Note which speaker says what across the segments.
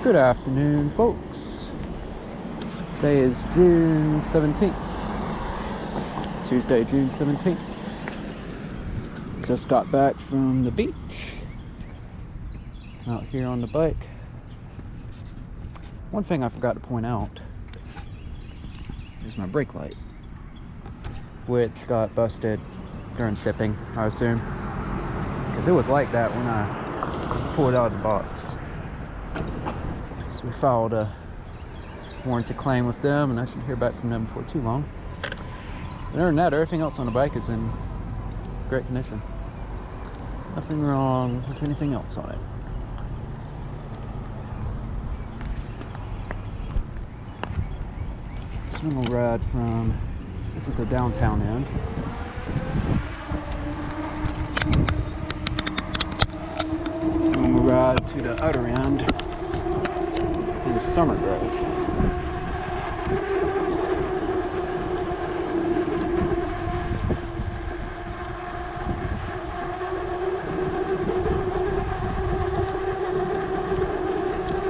Speaker 1: Good afternoon, folks. Today is June 17th. Tuesday, June 17th. Just got back from the beach. Out here on the bike. One thing I forgot to point out is my brake light, which got busted during shipping, I assume. Because it was like that when I pulled it out of the box. So we filed a warranty claim with them, and I should hear back from them before too long. But other than that, everything else on the bike is in great condition. Nothing wrong with anything else on it. So I'm gonna ride from, this is the downtown end. I'm gonna ride to the other end in Summer Grove.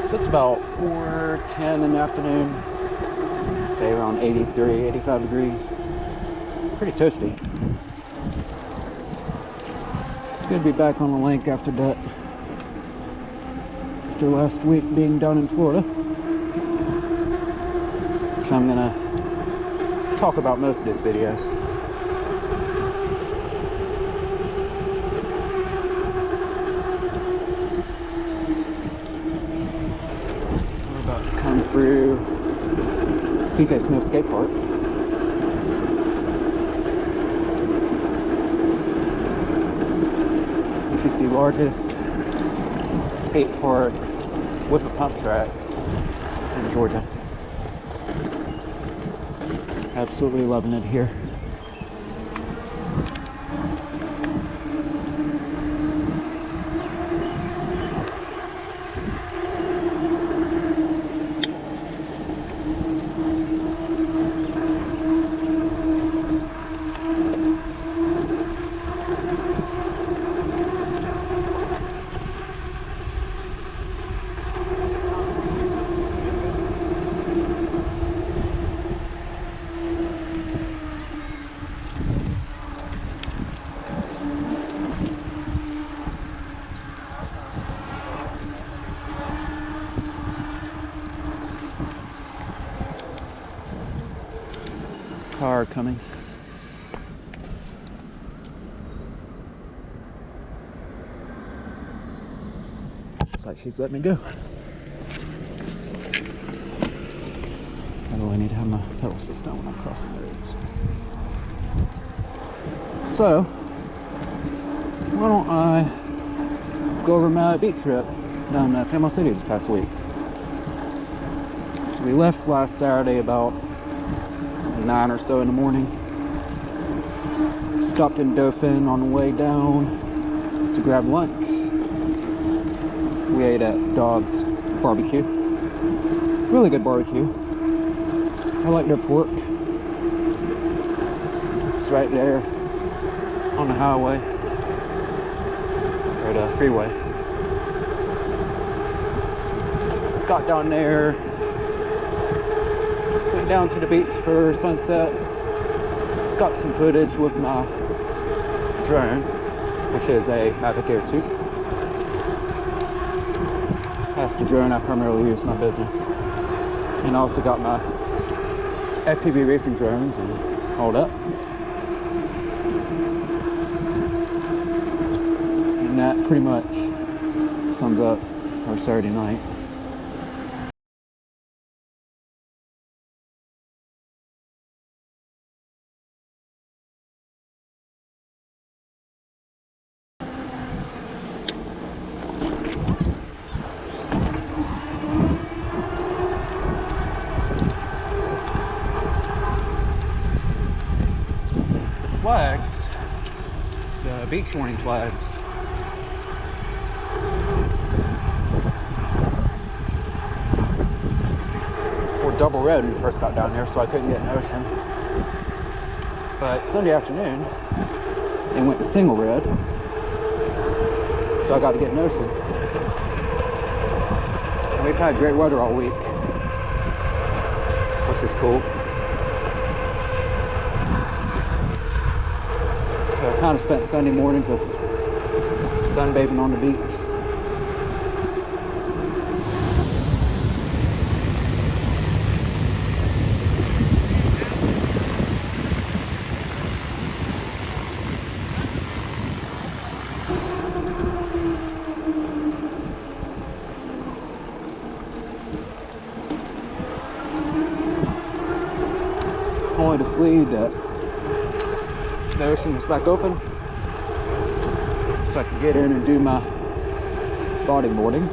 Speaker 1: So it's about 4:10 in the afternoon. I'd say around 83, 85 degrees. Pretty toasty. Good to be back on the link after that. After last week being down in Florida, which I'm gonna talk about most of this video. We're about to come through CJ Smith Skate Park. Which is the largest skate park with a pump track in Georgia. Absolutely loving it here. Car coming. Looks like she's let me go. By the way, I need to have my pedal system when I'm crossing the roads. So, why don't I go over my beach trip down to Panama City this past week. So we left last Saturday about 9 or so in the morning. Stopped in Destin on the way down to grab lunch. We ate at Dog's Barbecue. Really good barbecue. I like their pork. It's right there on the highway, or the freeway. Got down there, went down to the beach for sunset, got some footage with my drone, which is a Ebike 2. That's the drone I primarily use in my business. And I also got my FPV racing drones and all that. And that pretty much sums up our Saturday night. Flags, the beach warning flags, were double red when we first got down there, so I couldn't get an ocean. But Sunday afternoon, they went to single red, so I got to get an ocean. We've had great weather all week, which is cool. So I kind of spent Sunday morning just sunbathing on the beach. Only to see that the ocean was back open, so I could get in and do my bodyboarding.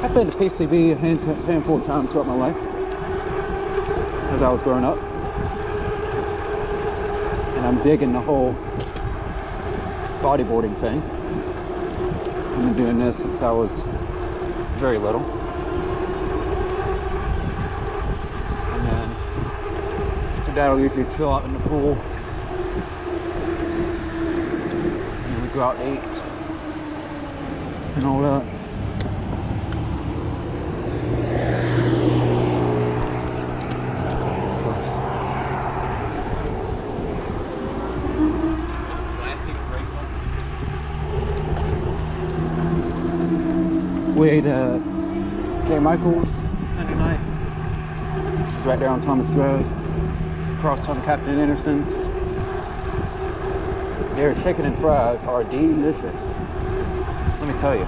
Speaker 1: I've been to PCB a handful of times throughout my life as I was growing up, and I'm digging the whole bodyboarding thing. I've been doing this since I was very little, and then Dad will usually chill out in the pool, and we go out and eat and all that. We ate at J. Michael's Sunday night, which is right there on Thomas Drive, across from Captain Anderson's. Their chicken and fries are delicious, let me tell you.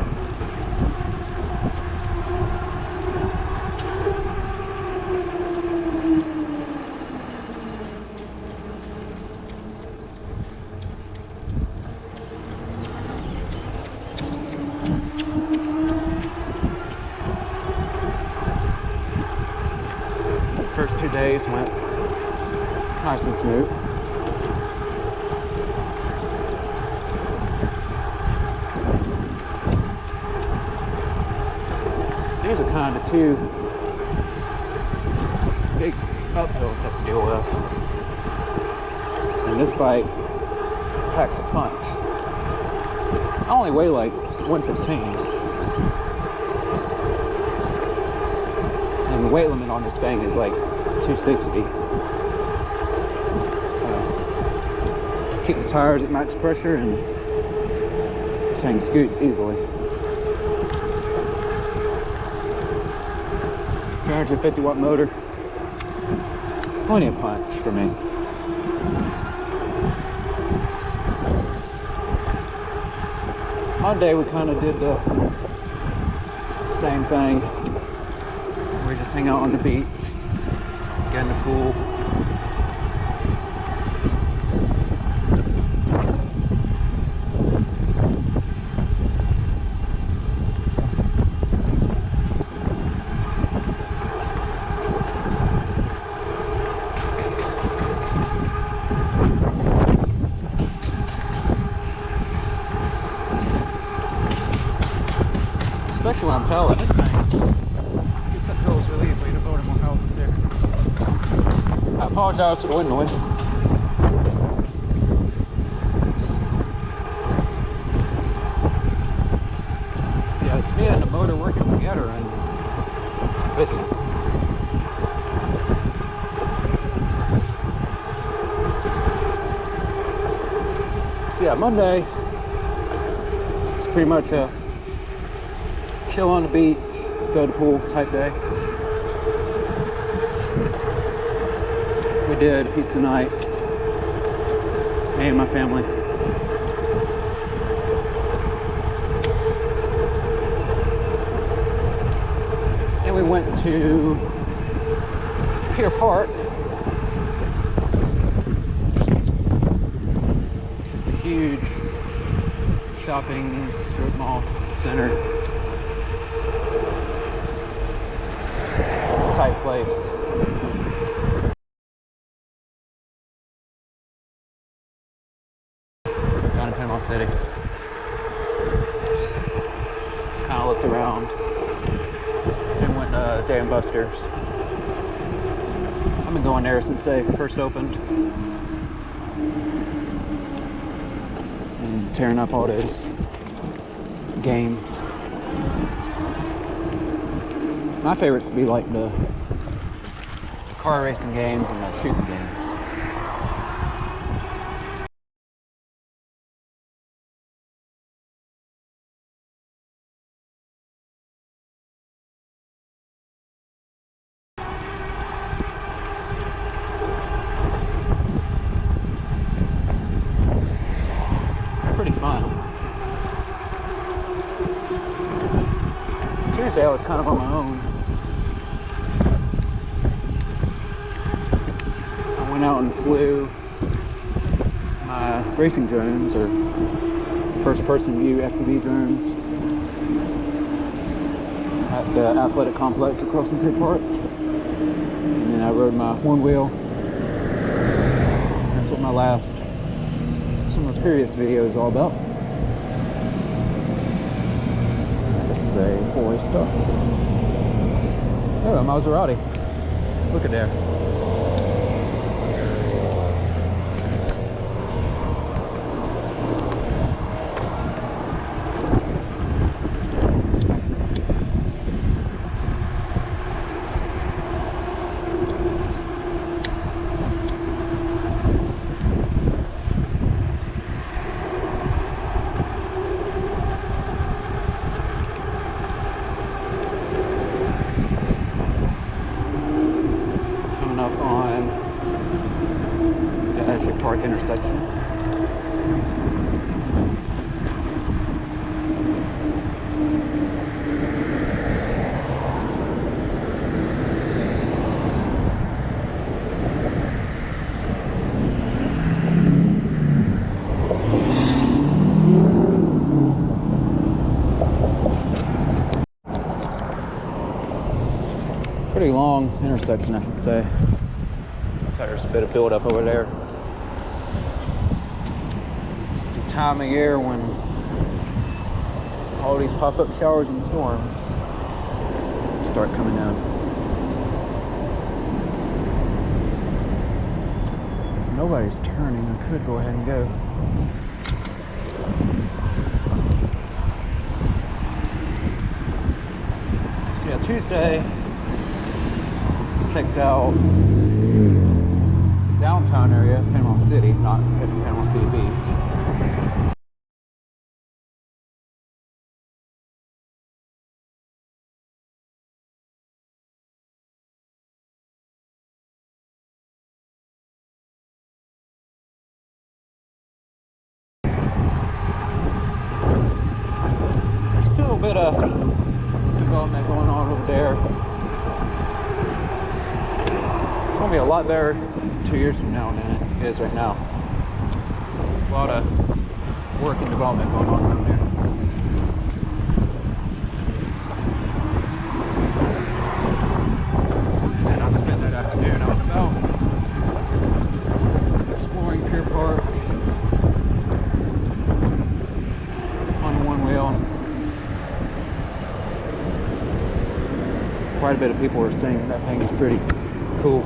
Speaker 1: First 2 days went nice and smooth. So these are kind of the two big uphills I have to deal with. And this bike packs a punch. I only weigh like 115. And the weight limit on this thing is like 260. So keep the tires at max pressure and this thing scoots easily. 350 watt motor. Plenty of punch for me. Monday we kind of did the same thing. We just hang out on the beach, get in the pool. Especially when I'm pedaling this thing. Gets up hills really easily to build more houses there. I apologize for the wind noise. Yeah, the speed and the motor working together, and it's efficient. So yeah, Monday it's pretty much a chill on the beach, go to the pool type day. We did pizza night, me and my family. And we went to Pier Park, which is a huge shopping strip mall center type place. Down in Panama City. kind of looked around and went to Dave & Buster's. I've been going there since they first opened and tearing up all those games. My favorites would be like the car racing games and the shooting games. Pretty fun. Tuesday I was kind of on my own. I went out and flew my racing drones, or first-person view FPV drones, at the athletic complex across Onewheel Pier Park. And then I rode my Onewheel. That's what some of the previous video is all about. This is a four-way stop. Oh, a Maserati. Look at there. Park intersection. Pretty long intersection, I should say. Looks like there's a bit of build up over there. Time of year when all these pop-up showers and storms start coming down. If nobody's turning, I could go ahead and go. So yeah, Tuesday checked out downtown area, Panama City, not Panama City Beach. A bit of development going on over there. It's going to be a lot better 2 years from now than it is right now. A lot of work and development going on around there. And then I spent that afternoon out and about exploring Pier Park on one wheel. Quite a bit of people were saying that thing is pretty cool.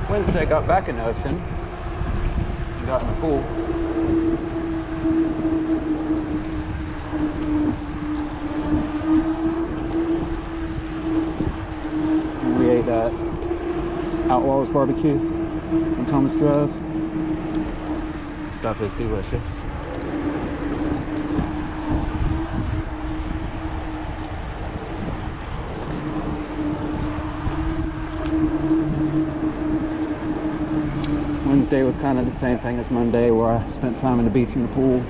Speaker 1: Wednesday I got back in the ocean and got in the pool. And we ate that Outlaws barbecue on Thomas Drive. Stuff is delicious. Wednesday was kind of the same thing as Monday, where I spent time in the beach and the pool.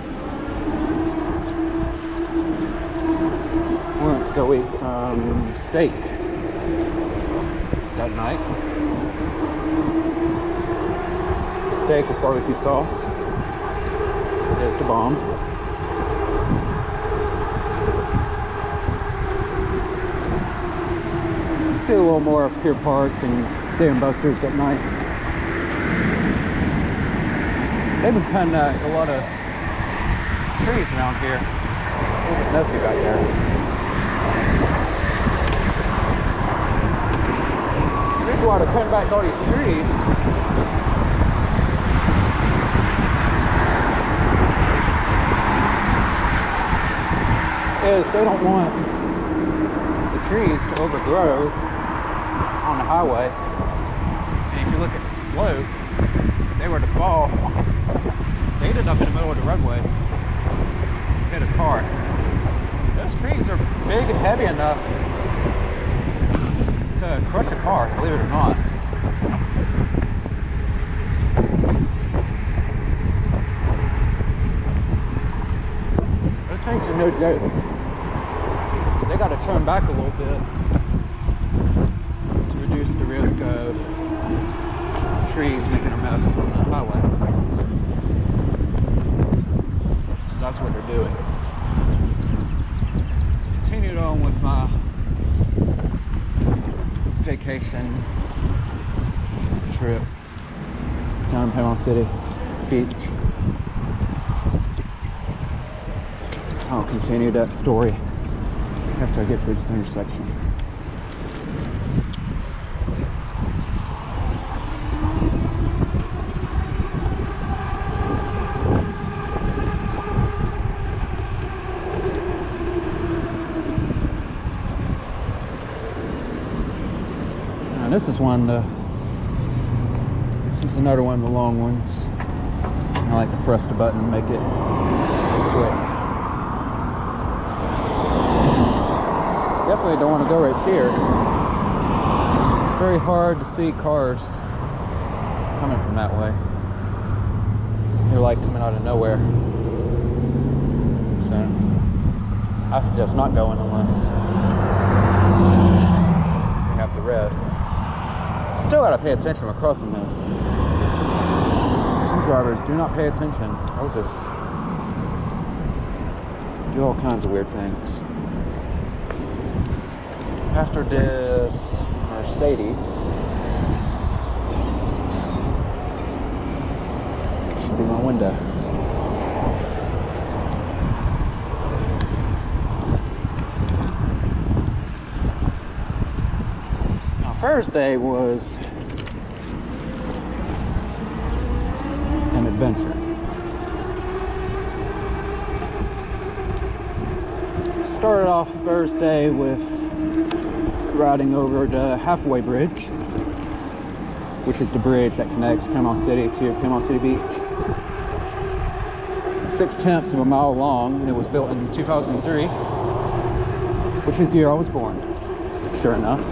Speaker 1: We went to go eat some steak that night. Steak with barbecue sauce is the bomb. do a little more of Pier Park and Dam Busters at night. So they've been cutting a lot of trees around here. A little bit messy back there. The reason why they're cutting back all these trees is they don't want the trees to overgrow on the highway. And if you look at the slope, if they were to fall, they ended up in the middle of the roadway, hit a car. Those trees are big and heavy enough to crush a car, believe it or not. Those things are no joke. So they got to turn back a little bit to reduce the risk of trees making a mess on the highway. So that's what they're doing. Continued on with my vacation trip down in Panama City Beach. I'll continue that story after I get through this intersection. Now this is one. This is another one of the long ones. I like to press the button and make it quick. Definitely don't want to go right here. It's very hard to see cars coming from that way. They're like coming out of nowhere. So I suggest not going unless you have the red. Still gotta pay attention when crossing though. Some drivers do not pay attention. They'll just do all kinds of weird things. After this Mercedes, should be my window. Now Thursday was an adventure. Started off Thursday with riding over the Hathaway Bridge, which is the bridge that connects Panama City to Panama City Beach. 6/10 of a mile long, and it was built in 2003, which is the year I was born, sure enough.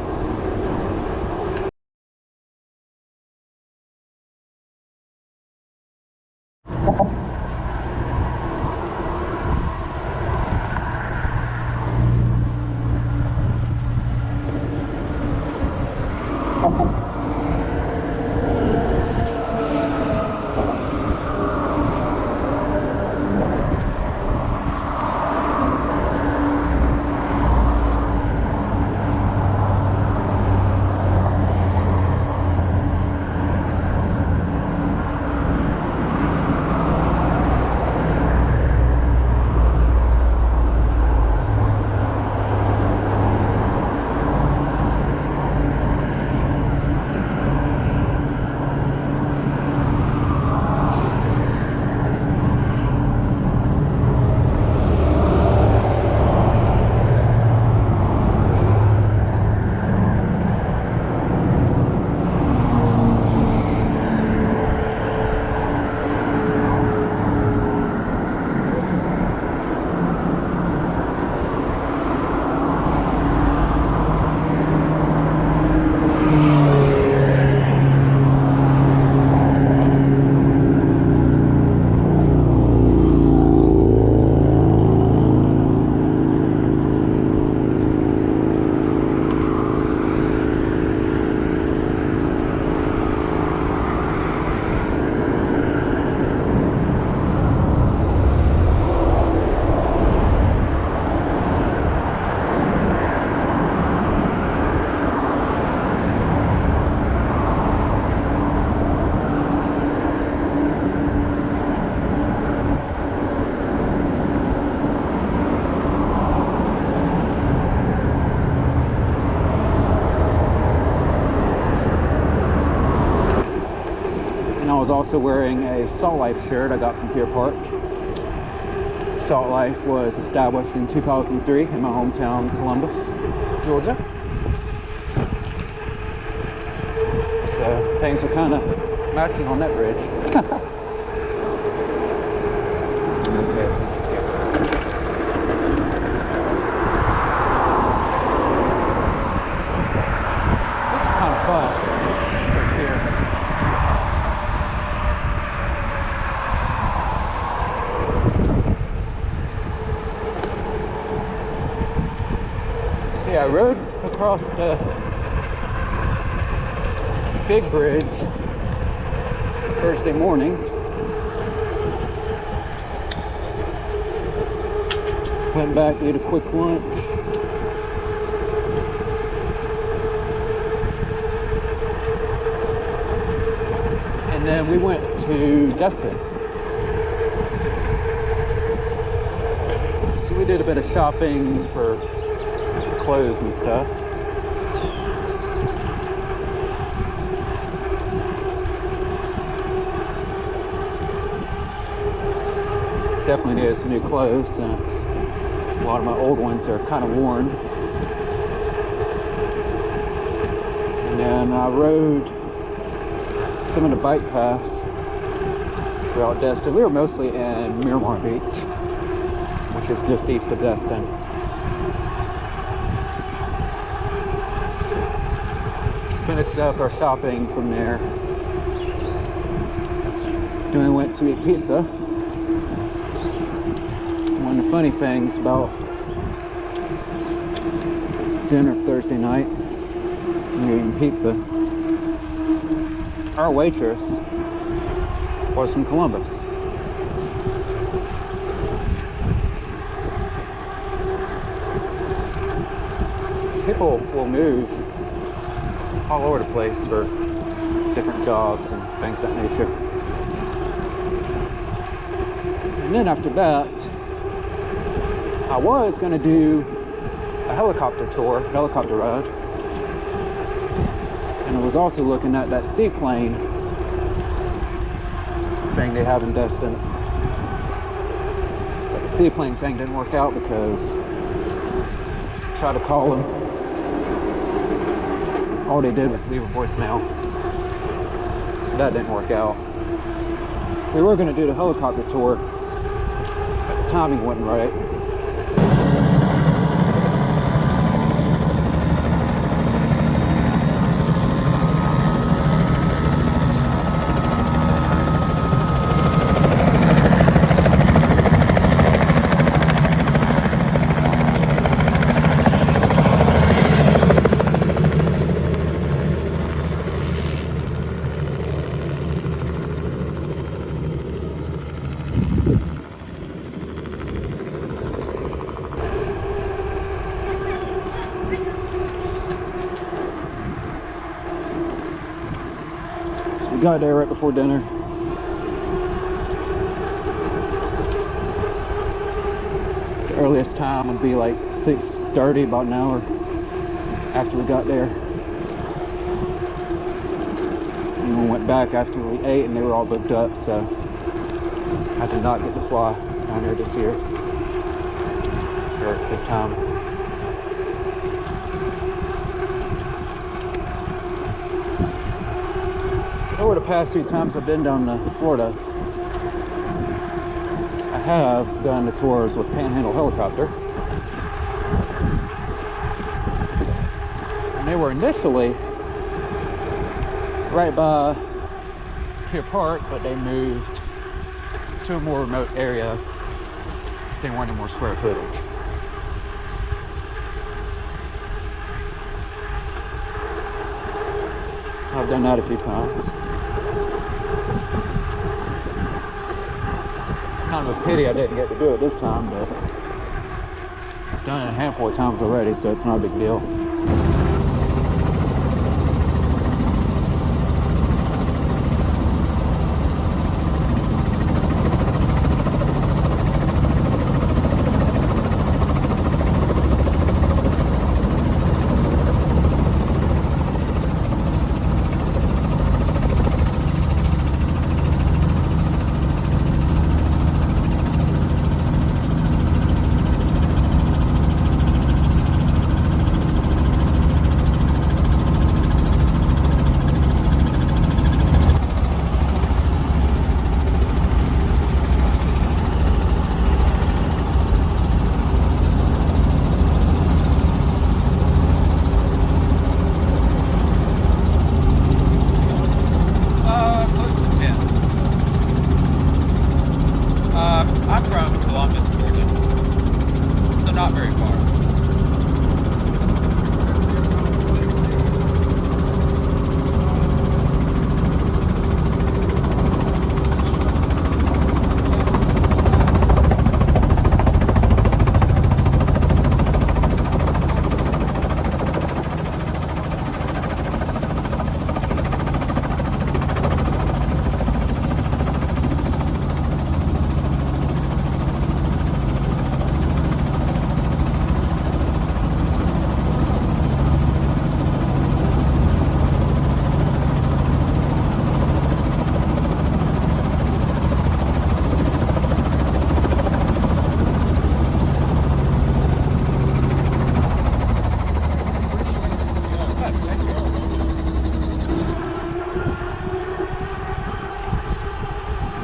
Speaker 1: also wearing a Salt Life shirt I got from Pier Park. Salt Life was established in 2003 in my hometown, Columbus, Georgia. So things are kind of matching on that bridge. Pay attention here. This is kind of fun right here. See, I rode across the big bridge Thursday morning. Went back, ate a quick lunch. And then we went to Destin. So we did a bit of shopping for clothes and stuff. Definitely needed some new clothes since a lot of my old ones are kind of worn. And then I rode some of the bike paths throughout Destin. We were mostly in Miramar Beach, which is just east of Destin. Finished up our shopping from there. Then we went to eat pizza. One of the funny things about dinner Thursday night, we were eating pizza, our waitress was from Columbus. People will move all over the place for different jobs and things of that nature. And then after that, I was going to do a helicopter tour, helicopter ride. And I was also looking at that seaplane thing they have in Destin. But the seaplane thing didn't work out because I tried to call them. All they did was leave a voicemail. So that didn't work out. We were going to do the helicopter tour, but the timing wasn't right. Got there right before dinner. The earliest time would be like 6:30, about an hour after we got there. And we went back after we ate and they were all booked up, so I did not get to fly down there this year, or this time. Over the past few times I've been down to Florida, I have done the tours with Panhandle Helicopter. And they were initially right by Pier Park, but they moved to a more remote area because they wanted more square footage. So I've done that a few times. Kind of a pity I didn't get to do it this time, but I've done it a handful of times already, so it's not a big deal.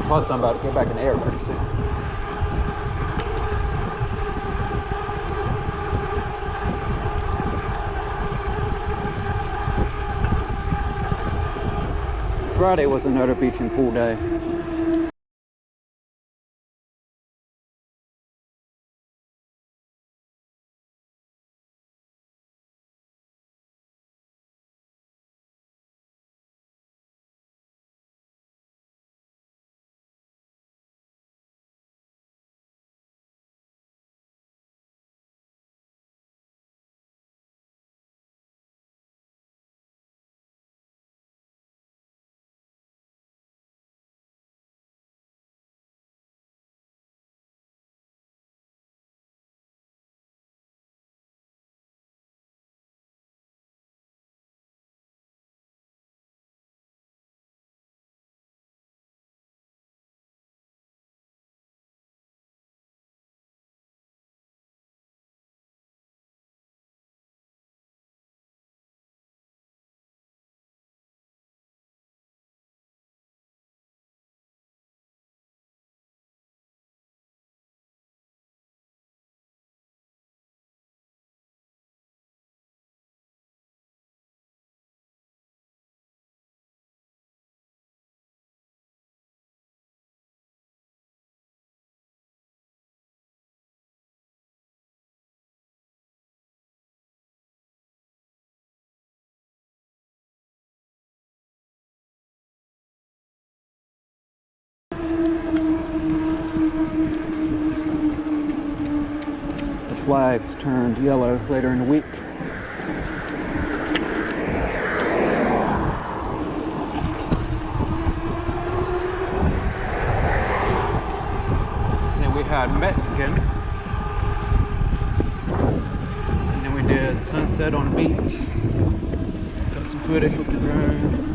Speaker 1: Plus, I'm about to go back in the air pretty soon. Friday was another beach and pool day. Flags turned yellow later in the week. And then we had Mexican. And then we did sunset on the beach. Got some footage with the drone.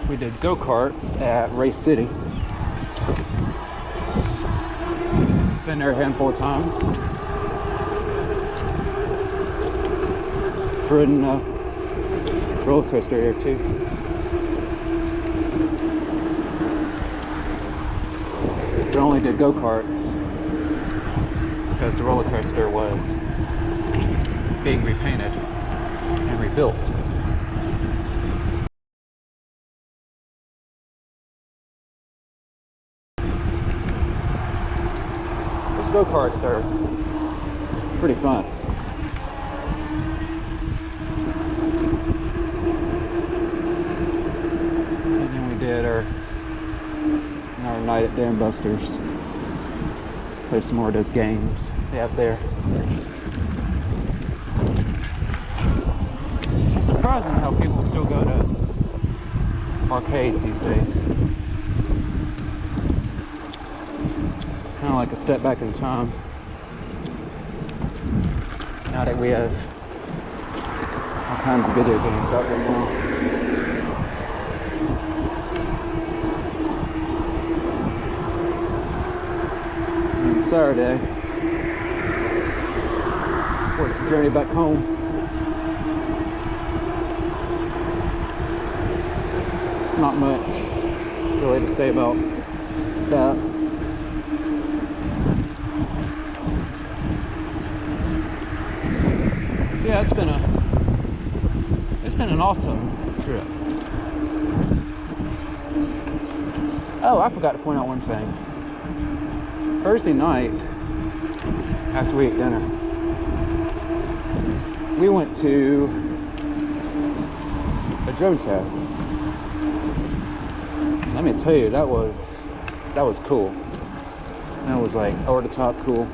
Speaker 1: We did go-karts at Race City. Been there a handful of times. Ridden a roller coaster here too. We only did go-karts because the roller coaster was being repainted and rebuilt. Go-karts are pretty fun. And then we did our night at Dan Buster's. Play some more of those games they have there. It's surprising how people still go to arcades these days. Kind of like a step back in time. Now that we have all kinds of video games out there now. And Saturday was the journey back home. Not much really to say about that. Yeah, it's been an awesome trip. Oh, I forgot to point out one thing. Thursday night, after we ate dinner, we went to a drone show. Let me tell you, that was cool. That was like over the top cool.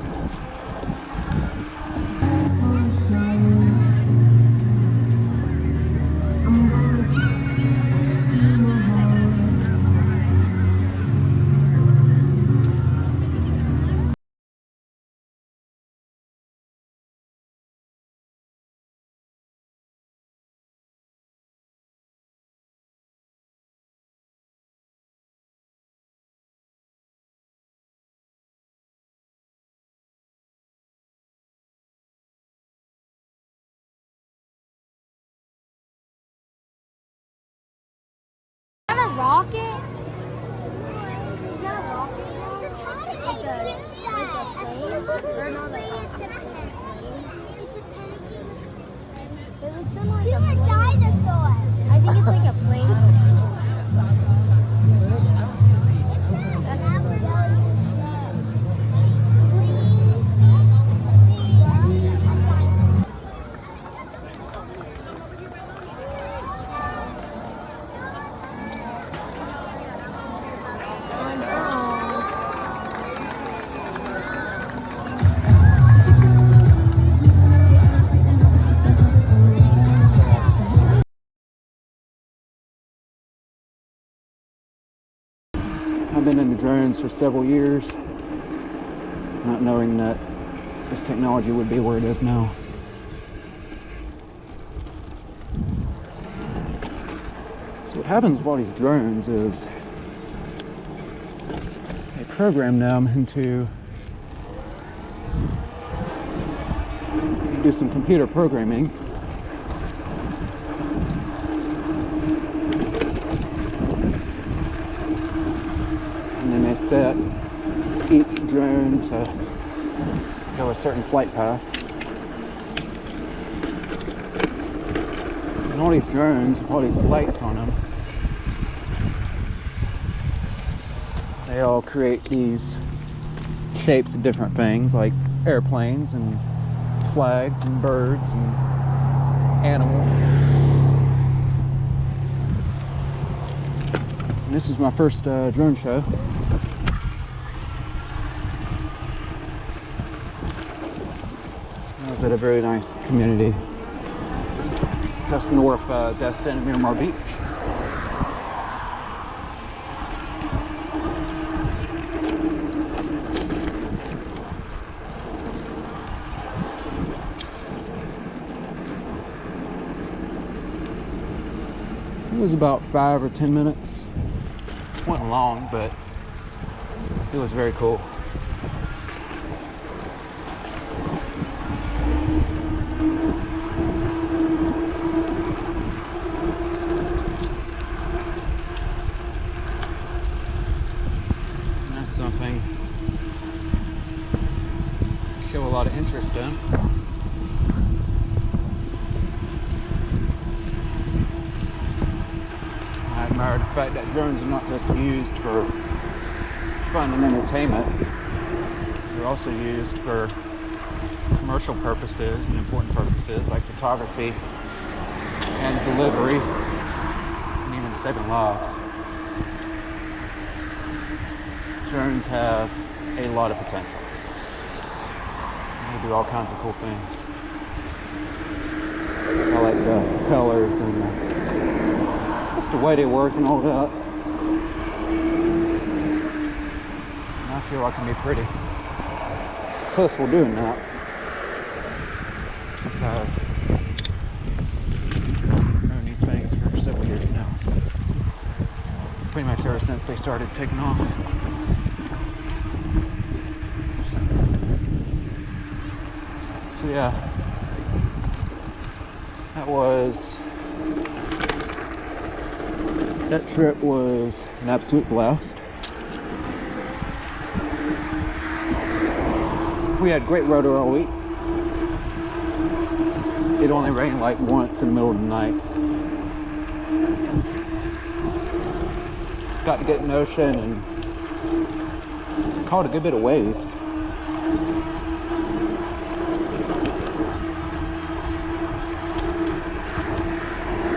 Speaker 2: Is that a rocket? Is that a rocket? Like a plane? Or not like a plane? It looks like a dinosaur. I think it's like a plane.
Speaker 1: I've been into drones for several years, not knowing that this technology would be where it is now. So what happens with all these drones is they program them into, you do some computer programming, and then they set each drone to go a certain flight path. And all these drones, all these lights on them, they all create these shapes of different things, like airplanes and flags and birds and animals. And this is my first drone show. I was at a very nice community just north of Destin and Miramar Beach. It was about 5 or 10 minutes. It wasn't long, but it was very cool. Something I show a lot of interest in. I admire the fact that drones are not just used for fun and entertainment, they're also used for commercial purposes and important purposes like photography and delivery and even saving lives. Drones have a lot of potential. They do all kinds of cool things. I like the colors and just the way they work and all that. And I feel I can be pretty successful doing that, since I've known these things for several years now. Pretty much ever since they started taking off. So yeah, that trip was an absolute blast. We had great weather all week. It only rained like once in the middle of the night. got to get in the ocean and caught a good bit of waves.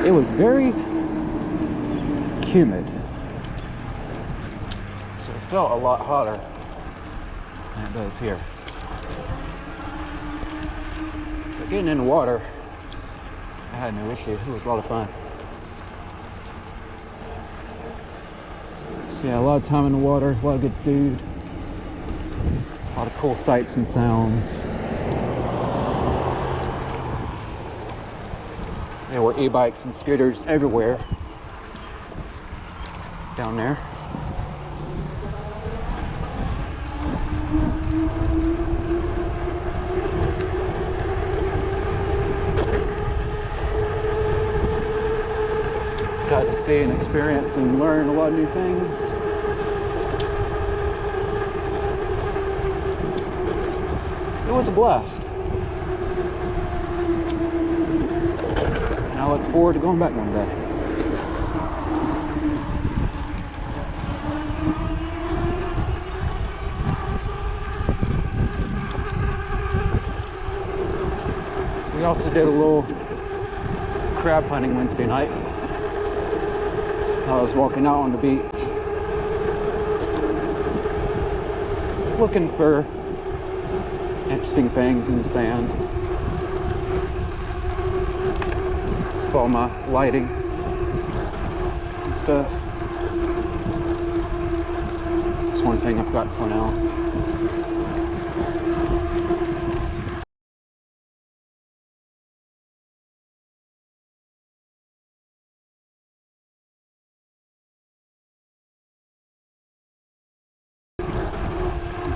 Speaker 1: It was very humid, so it felt a lot hotter than it does here. But getting in the water, I had no issue. It was a lot of fun. So yeah, a lot of time in the water, a lot of good food, a lot of cool sights and sounds. There were e-bikes and scooters everywhere down there. Got to see and experience and learn a lot of new things. It was a blast. And I look forward to going back one day. We also did a little crab hunting Wednesday night. I was walking out on the beach looking for interesting things in the sand. For all my lighting and stuff. That's one thing I forgot to point out.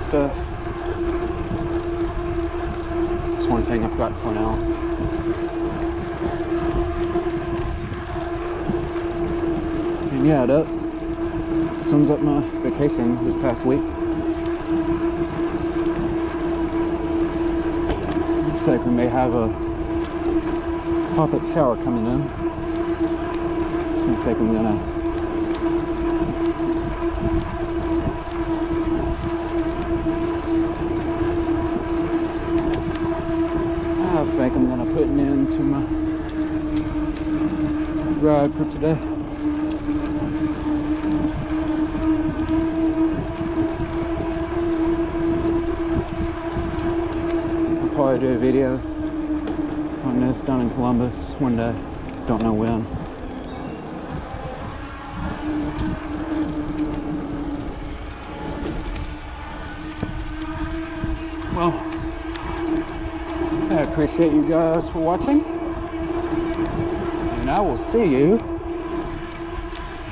Speaker 1: Stuff. That's one thing I forgot to point out. And yeah, that sums up my vacation this past week. Looks like we may have a pop-up shower coming in. So I think I'm gonna put an end to my ride for today. I'll probably do a video on this down in Columbus one day. Don't know when. Well, I appreciate you guys for watching, and I will see you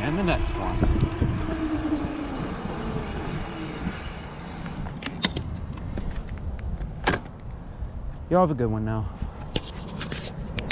Speaker 1: in the next one. Y'all have a good one now.